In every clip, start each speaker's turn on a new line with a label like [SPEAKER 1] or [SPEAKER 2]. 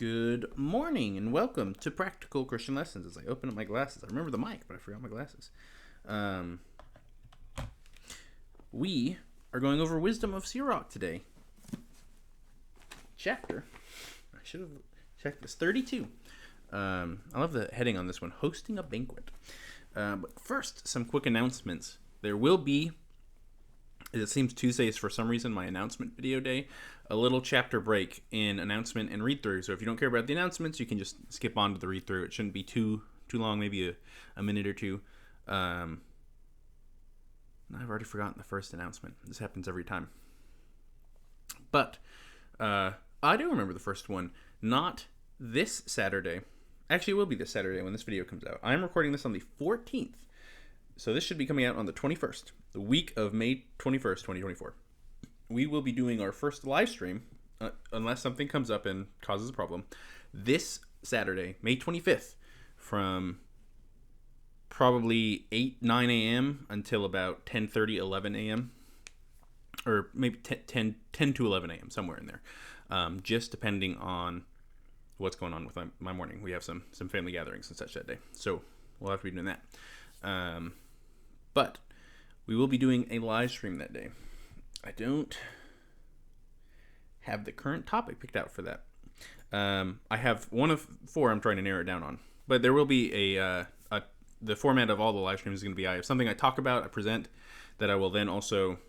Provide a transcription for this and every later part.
[SPEAKER 1] Good morning and welcome to Practical Christian Lessons. As I open up my glasses, I remember the mic, but I forgot my glasses. We are going over Wisdom of Sirach today. Chapter, I should have checked this, 32. I love the heading on this one, Hosting a Banquet. But first, some quick announcements. There will be, it seems Tuesday is for some reason my announcement video day, a little chapter break in announcement and read through. So if you don't care about the announcements, you can just skip on to the read through. It shouldn't be too long, maybe a minute or two. I've already forgotten the first announcement. This happens every time. But I do remember the first one. Not this Saturday. Actually, it will be this Saturday when this video comes out. I'm recording this on the 14th. So this should be coming out on the 21st, the week of May 21st, 2024. We will be doing our first live stream, unless something comes up and causes a problem, this Saturday, May 25th, from probably 9 a.m. until about 10:30, 11 a.m., or maybe 10 to 11 a.m., somewhere in there, just depending on what's going on with my morning. We have some family gatherings and such that day, so we'll have to be doing that. But we will be doing a live stream that day. I don't have the current topic picked out for that. I have one of four I'm trying to narrow it down on. But there will be the format of all the live streams is going to be I have something I talk about, I present, that I will then also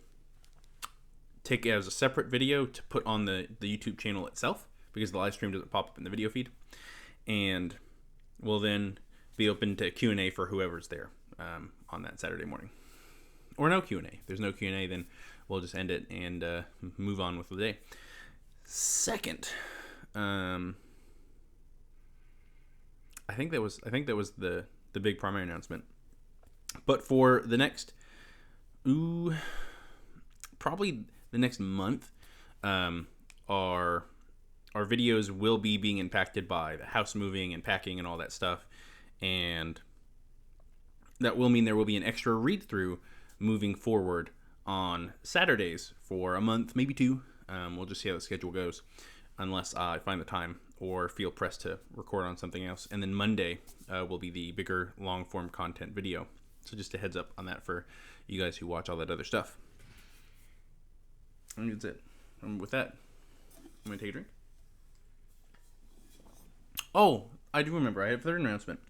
[SPEAKER 1] take as a separate video to put on the YouTube channel itself, because the live stream doesn't pop up in the video feed. And will then be open to Q&A for whoever's there on that Saturday morning. Or no Q&A. If there's no Q&A, then we'll just end it and move on with the day. Second, I think that was the big primary announcement. But for the next, probably the next month, our videos will be being impacted by the house moving and packing and all that stuff, and that will mean there will be an extra read through moving forward on Saturdays for a month, maybe two. We'll just see how the schedule goes, unless I find the time or feel pressed to record on something else. And then Monday will be the bigger long-form content video. So just a heads up on that for you guys who watch all that other stuff. I think that's it. With that, I'm going to take a drink. Oh, I do remember. I have a third announcement.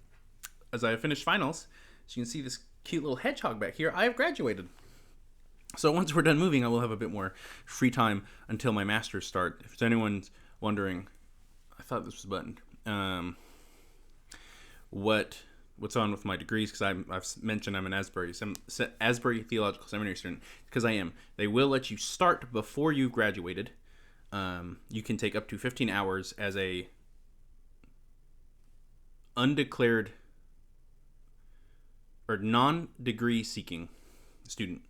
[SPEAKER 1] As I have finished finals, as you can see this cute little hedgehog back here, I have graduated. So once we're done moving, I will have a bit more free time until my masters start. If anyone's wondering, I thought this was buttoned. What's on with my degrees? Because I've mentioned I'm an Asbury Theological Seminary student. Because I am. They will let you start before you graduated. You can take up to 15 hours as a undeclared or non-degree seeking student.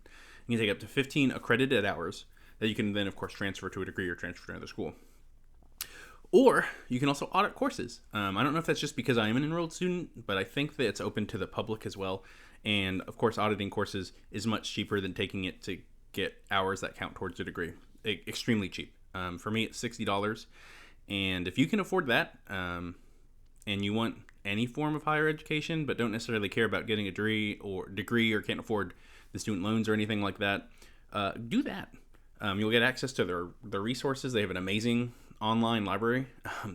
[SPEAKER 1] You can take up to 15 accredited hours that you can then, of course, transfer to a degree or transfer to another school. Or you can also audit courses. I don't know if that's just because I am an enrolled student, but I think that it's open to the public as well. And, of course, auditing courses is much cheaper than taking it to get hours that count towards a degree. Extremely cheap. For me, it's $60. And if you can afford that, and you want any form of higher education, but don't necessarily care about getting a degree or can't afford the student loans or anything like that, do that. You'll get access to their resources. They have an amazing online library,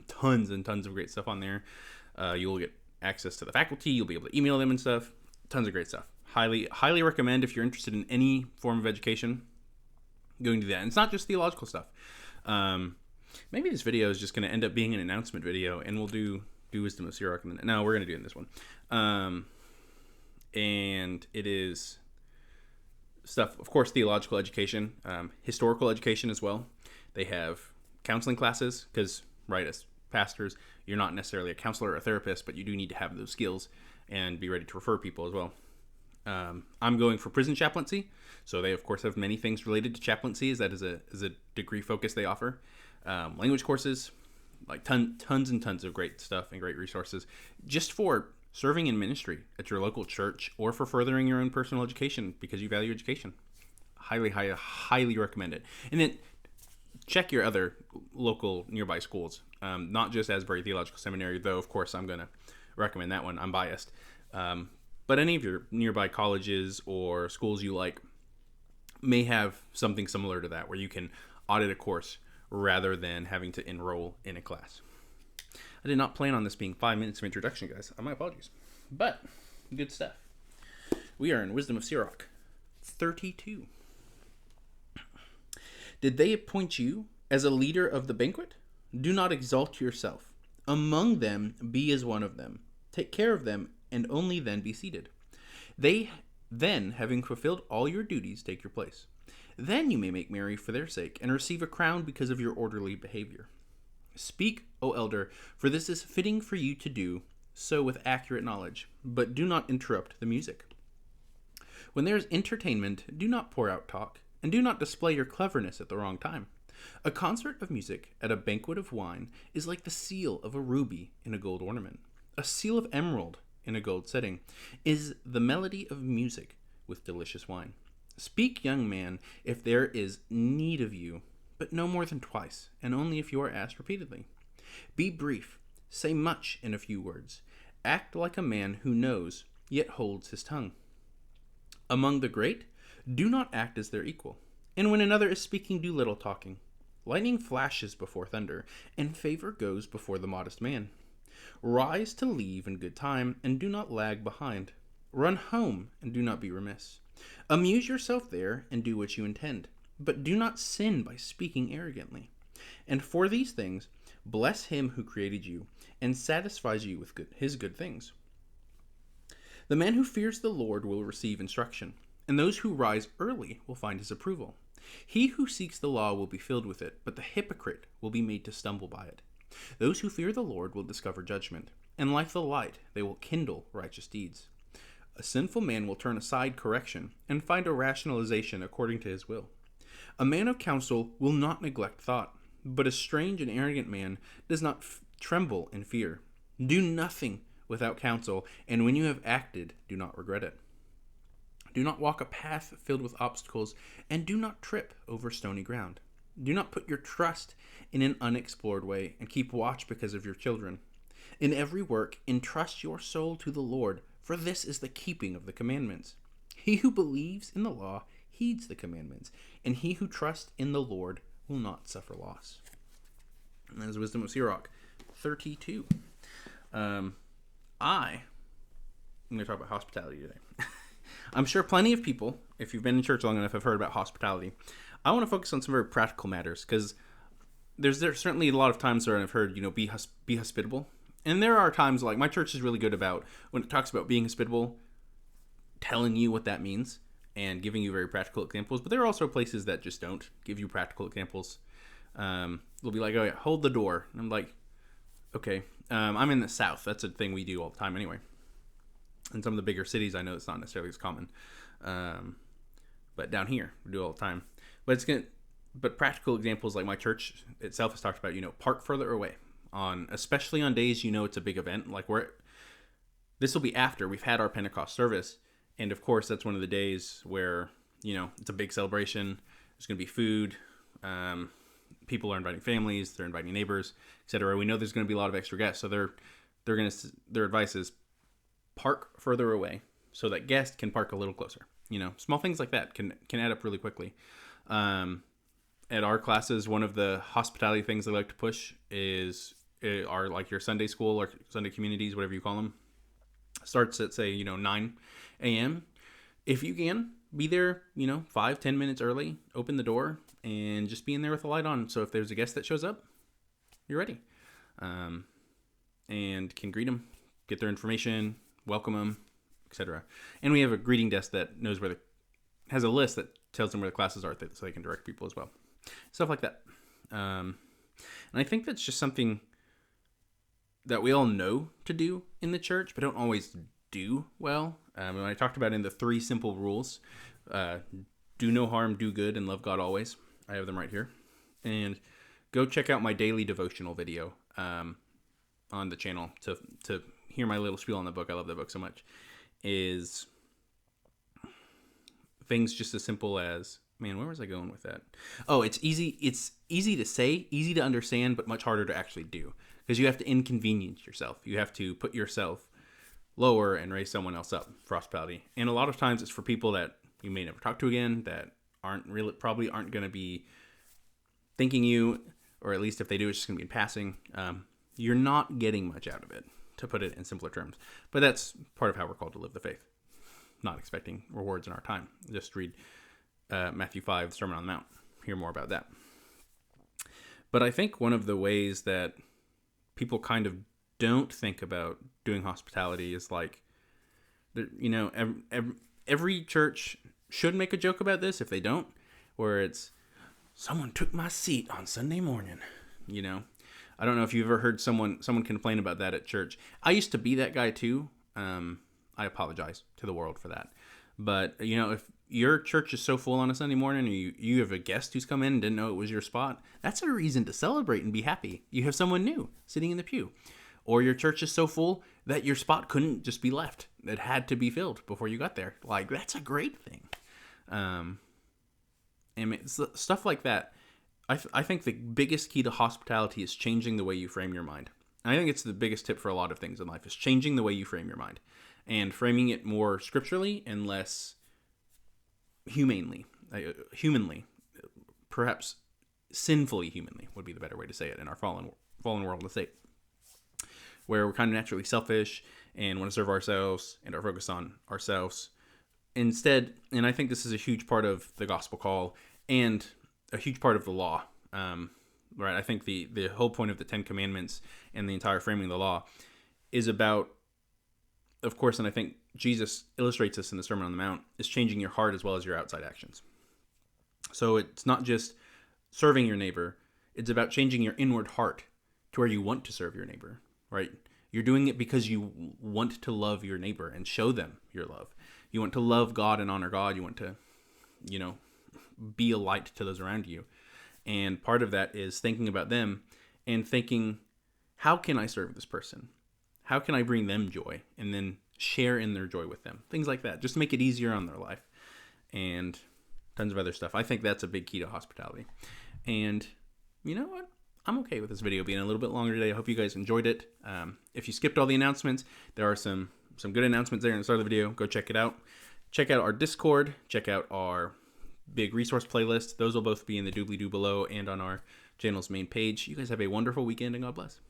[SPEAKER 1] tons and tons of great stuff on there. You'll get access to the faculty. You'll be able to email them and stuff. Tons of great stuff. Highly recommend if you're interested in any form of education, going to that. And it's not just theological stuff. Maybe this video is just going to end up being an announcement video, and we'll do Wisdom of Sirach. No, we're going to do it in this one. And it is stuff, of course, theological education, historical education as well. They have counseling classes because, right, as pastors, you're not necessarily a counselor or a therapist, but you do need to have those skills and be ready to refer people as well. I'm going for prison chaplaincy, so they, of course, have many things related to chaplaincy, as that is a degree focus they offer. Language courses, like tons and tons of great stuff and great resources just for serving in ministry at your local church or for furthering your own personal education because you value education. Highly recommend it. And then check your other local nearby schools, not just Asbury Theological Seminary, though, of course, I'm going to recommend that one. I'm biased. But any of your nearby colleges or schools you like may have something similar to that, where you can audit a course rather than having to enroll in a class. I did not plan on this being 5 minutes of introduction, guys. My apologies. But, good stuff. We are in Wisdom of Sirach 32. Did they appoint you as a leader of the banquet? Do not exalt yourself. Among them be as one of them. Take care of them, and only then be seated. They then, having fulfilled all your duties, take your place. Then you may make merry for their sake, and receive a crown because of your orderly behavior. Speak, O elder, for this is fitting for you to do so with accurate knowledge, but do not interrupt the music. When there is entertainment, do not pour out talk, and do not display your cleverness at the wrong time. A concert of music at a banquet of wine is like the seal of a ruby in a gold ornament. A seal of emerald in a gold setting is the melody of music with delicious wine. Speak, young man, if there is need of you, but no more than twice, and only if you are asked repeatedly. Be brief, say much in a few words. Act like a man who knows, yet holds his tongue. Among the great, do not act as their equal, and when another is speaking, do little talking. Lightning flashes before thunder, and favor goes before the modest man. Rise to leave in good time, and do not lag behind. Run home, and do not be remiss. Amuse yourself there, and do what you intend, but do not sin by speaking arrogantly. And for these things, bless him who created you, and satisfies you with his good things. The man who fears the Lord will receive instruction, and those who rise early will find his approval. He who seeks the law will be filled with it, but the hypocrite will be made to stumble by it. Those who fear the Lord will discover judgment, and like the light, they will kindle righteous deeds. A sinful man will turn aside correction, and find a rationalization according to his will. A man of counsel will not neglect thought, but a strange and arrogant man does not tremble in fear. Do nothing without counsel, and when you have acted, do not regret it. Do not walk a path filled with obstacles, and do not trip over stony ground. Do not put your trust in an unexplored way, and keep watch because of your children. In every work, entrust your soul to the Lord, for this is the keeping of the commandments. He who believes in the law heeds the commandments, and he who trusts in the Lord will not suffer loss. And that is Wisdom of Sirach 32. I'm going to talk about hospitality today. I'm sure plenty of people, if you've been in church long enough, have heard about hospitality. I want to focus on some very practical matters, because there's certainly a lot of times where I've heard, be hospitable. And there are times, like, my church is really good about, when it talks about being hospitable, telling you what that means and giving you very practical examples. But there are also places that just don't give you practical examples. They'll be like, oh yeah, hold the door. And I'm like, okay. I'm in the South. That's a thing we do all the time anyway. In some of the bigger cities, I know it's not necessarily as common. But down here, we do it all the time. But practical examples, like my church itself has talked about, park further away. Especially on days it's a big event. Like this will be after we've had our Pentecost service. And of course, that's one of the days where, it's a big celebration. There's going to be food. People are inviting families. They're inviting neighbors, etc. We know there's going to be a lot of extra guests. So their advice is park further away so that guests can park a little closer. Small things like that can add up really quickly. At our classes, one of the hospitality things they like to push are like your Sunday school or Sunday communities, whatever you call them. Starts at, say, 9 a.m. If you can, be there, 5-10 minutes early, open the door, and just be in there with the light on. So if there's a guest that shows up, you're ready. And can greet them, get their information, welcome them, etc. And we have a greeting desk that knows has a list that tells them where the classes are, so they can direct people as well. Stuff like that. And I think that's just something that we all know to do in the church, but don't always do well. When I talked about in the 3 simple rules, do no harm, do good, and love God always. I have them right here. And go check out my Daily-Devotional video on the channel to hear my little spiel on the book. I love that book so much. Is things just as simple as Man, where was I going with that? Oh, it's easy. It's easy to say, easy to understand, but much harder to actually do, because you have to inconvenience yourself. You have to put yourself lower and raise someone else up for hospitality. And a lot of times it's for people that you may never talk to again, that probably aren't going to be thanking you, or at least if they do, it's just going to be in passing. You're not getting much out of it, to put it in simpler terms. But that's part of how we're called to live the faith. Not expecting rewards in our time. Just read Matthew 5, the Sermon on the Mount. Hear more about that. But I think one of the ways that people kind of don't think about doing hospitality is like, you know, every church should make a joke about this if they don't, where it's, someone took my seat on Sunday morning, you know. I don't know if you've ever heard someone complain about that at church. I used to be that guy too. I apologize to the world for that. But, you know, if your church is so full on a Sunday morning, or you have a guest who's come in and didn't know it was your spot, that's a reason to celebrate and be happy. You have someone new sitting in the pew. Or your church is so full that your spot couldn't just be left. It had to be filled before you got there. Like, that's a great thing. And stuff like that. I think the biggest key to hospitality is changing the way you frame your mind. And I think it's the biggest tip for a lot of things in life, is changing the way you frame your mind. And framing it more scripturally and less humanly, perhaps sinfully humanly would be the better way to say it in our fallen world and state, where we're kind of naturally selfish and want to serve ourselves and are focused on ourselves instead. And I think this is a huge part of the gospel call and a huge part of the law. Right? I think the whole point of the Ten Commandments and the entire framing of the law is about, of course, and I think Jesus illustrates this in the Sermon on the Mount, is changing your heart as well as your outside actions. So it's not just serving your neighbor, it's about changing your inward heart to where you want to serve your neighbor, right? You're doing it because you want to love your neighbor and show them your love. You want to love God and honor God. You want to, you know, be a light to those around you. And part of that is thinking about them and thinking, how can I serve this person? How can I bring them joy? And then share in their joy with them. Things like that. Just to make it easier on their life. And tons of other stuff. I think that's a big key to hospitality. And you know what? I'm okay with this video being a little bit longer today. I hope you guys enjoyed it. If you skipped all the announcements, there are some good announcements there in the start of the video. Go check it out. Check out our Discord. Check out our big resource playlist. Those will both be in the doobly-doo below and on our channel's main page. You guys have a wonderful weekend, and God bless.